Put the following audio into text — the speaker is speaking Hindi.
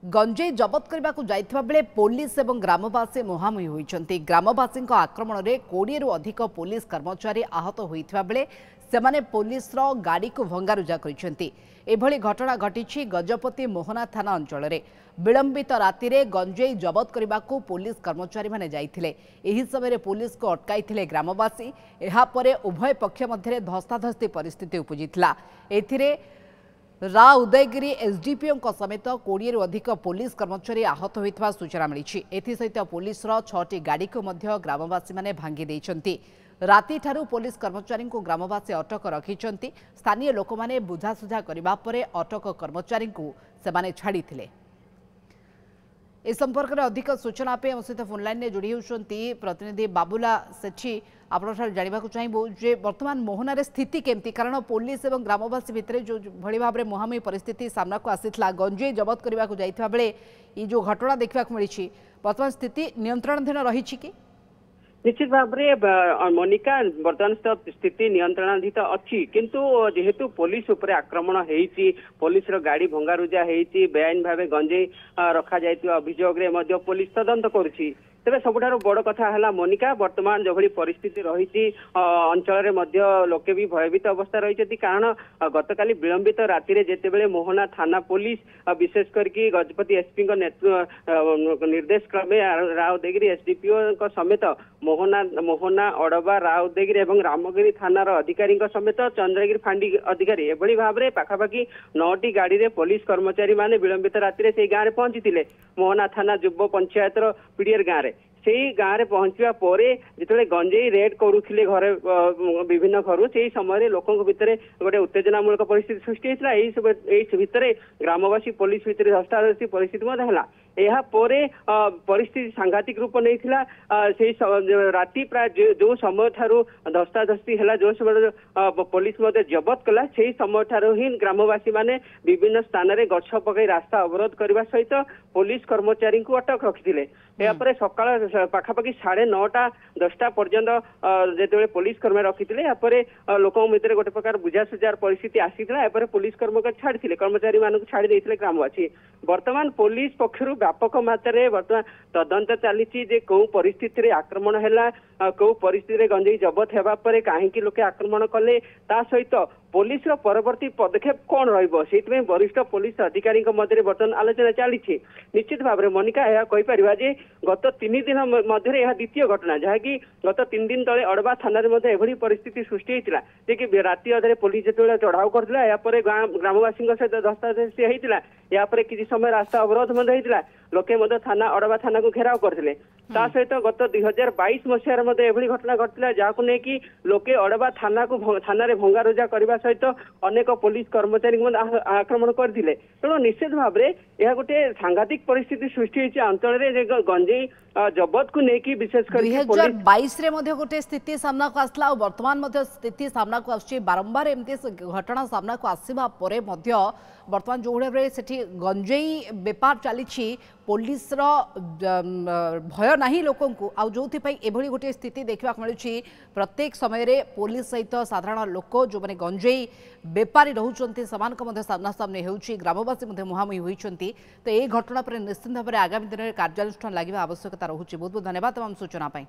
गंजेई जबत करने को जाइथिबा बेले पुलिस एवं ग्रामवासी मुहांमुही होइछन्ति। ग्रामवासी आक्रमण में 20 रु अधिक पुलिस कर्मचारी आहत होइथिबा बेले सेमाने पुलिस गाड़ी को भंगारुजा करिसेंति। एभली घटना घटी गजपति मोहना थाना अंचल में विलंबित राति रे गंजेई जबत करने को पुलिस कर्मचारी माने जाइथिले। एही समय पुलिस को अटकाइथिले ग्रामवासी। एहा परे उभय पक्ष मध्य धस्ताधस्ती परिस्थिति उपजिथिला। एथिरे रा उदयगिरी एसडीपीओ समेत 20 रु अधिक पुलिस कर्मचारी आहत होइथिबा सूचना मिली। एथिसहित पुलिस 6टी गाड़ी को मध्य ग्रामवासी माने भांगी देइछन्ति। राति ठारू पुलिस कर्मचारी को ग्रामवासी अटक रखिछन्ति। स्थानीय लोक माने बुझासुझा करिबा परे अटक कर्मचारी को सेमाने छाड़िथिले। ए संपर्क में अधिक सूचना पे हम सहित फोनलाइन में जोड़ी होती प्रतिनिधि बाबुला सेठी आप जानवा चाहबू जे वर्तमान मोहनार स्थिति केमती, कारण पुलिस और ग्रामवासी भितर जो भली भाव में मुहांमुही परिस्थिति सामना को आसीथिला। गंजेई जबत करने को जाइथिबा बेले ये जो घटना देखा मिली, वर्तमान स्थिति नियंत्रणाधीन रही कि? निश्चित भाव में मोनिका बर्तमान स्थिति नियंत्रणाधीन अच्छी, किंतु जेहेतु पुलिस उपरे आक्रमण होईची, पुलिस रो गाड़ी भंगारुजा होईची, बेआईन भाव गंजेई रखा जाइतिबा अभियोग रे मध्य पुलिस तदंत करुची। तेरे सबुठारु बड़ कथा है मोनिका वर्तमान जो भली परिस्थिति रही अंचल में लोके भी भयभीत अवस्था रही, कारण गतकाली विलंबित राति रे जेतेबेले मोहना थाना पुलिस विशेष करके गजपति एसपी निर्देश क्रमे राउदगिरी एसडीपीओ समेत मोहना अड़बा राउदगिरी और रामगिरी थानार अधिकारी समेत चंद्रगिरी फांडी अधिकारी एभली भाव में पाखापाखि 9टी गाड़ी रे पुलिस कर्मचारी माने विलंबित राति से गाँव में पहुंची मोहना थाना युव पंचायत पीडीएर गाँव से गाँव में पहुंचा पर जो गंजेई रेड करुले घरे विभिन्न घर से समय लोकों भितर गोटे उत्तेजनामूलक परिस्थिति सृष्टि होता। भितर ग्रामवासी पुलिस भितर धस्ताधस्ती परिस्थिति यह परिस्थिति सांघातिक रूप नहीं राति प्राय जो समय ठारू धस्ताधस्ती है जो समय पुलिस जबत कला से समय ठारू ही ग्रामवासी माने विभिन्न स्थान में गछ पकई रास्ता अवरोध करने सहित पुलिस कर्मचारी को अटक रखिते। यापर सका पाखापाखि 9:30-10टा पर्यंत जो पुलिस कर्मी रखिते यापर लोकों भितर गोटे प्रकार बुझासुझार परिस्थिति आसीथिला। यापर पुलिस छाड़ी कर्मचारी मान छाड़ी देइथिले ग्रामवासी। वर्तमान पुलिस पक्षरु व्यापक मात्रा वर्तमान तदंत चली कौ परिस्थिति रे आक्रमण है, कौ परिस्थिति रे गंजेई जबत हेबा परे काहेकि लोके आक्रमण कले, ता सहित पुलिस परवर्ती पदक्षेप कौन रही वरिष्ठ पुलिस अधिकारी मध्य बर्तमान आलोचना चली। निश्चित भाव में मोनिका यह कहीपर जे गत 3 दिन मध्य यह द्वितीय घटना जहाँकि गत 3 दिन तले अड़बा थाना एभली परिस्थिति सृष्टि होता कि राति अधे पुलिस जो चढ़ाऊ करता यापर ग्रामवासी सहित धस्ताधस्ती होता। यापर किसी समय रास्ता अवरोध होता, लोके थाना अड़बा थाना को घेराव करते। ता सहित गत 2022 मसीह एभली घटना घटला जहां नहीं लोके अड़बा थाना को थाना भंगारुजा करने सहित अनेक पुलिस कर्मचारी आक्रमण करते। तेणु निश्चित भाव में यह गोटे सांघातिक परिस्थिति सृष्टि होती अंचल में गंजेई जबत को लेकिन विशेषकर 2022 रे मध्य गोटे स्थिति सामना को आसला। वर्तमान मध्य स्थिति सामना को आसछि बारंबार एमती घटना सामना को आसीबा परे मध्य वर्तमान जो भाव से गंजेई बेपार चली पुलिस भय नहीं लोकों को आ जो एभली गोटे स्थिति देखा मिलूँ। प्रत्येक समय रे पुलिस सहित साधारण लोक जो मैंने गंजेई बेपारी रोचंती सामना सामने होउछि, ग्रामवासी मुहांमुही होइछन्ति। तो ये घटना पर निश्चित भाव में आगामी दिन में कार्यानुष्ठान लगे आवश्यकता रहुछि। बहुत बहुत धन्यवाद तमाम सूचना पाई।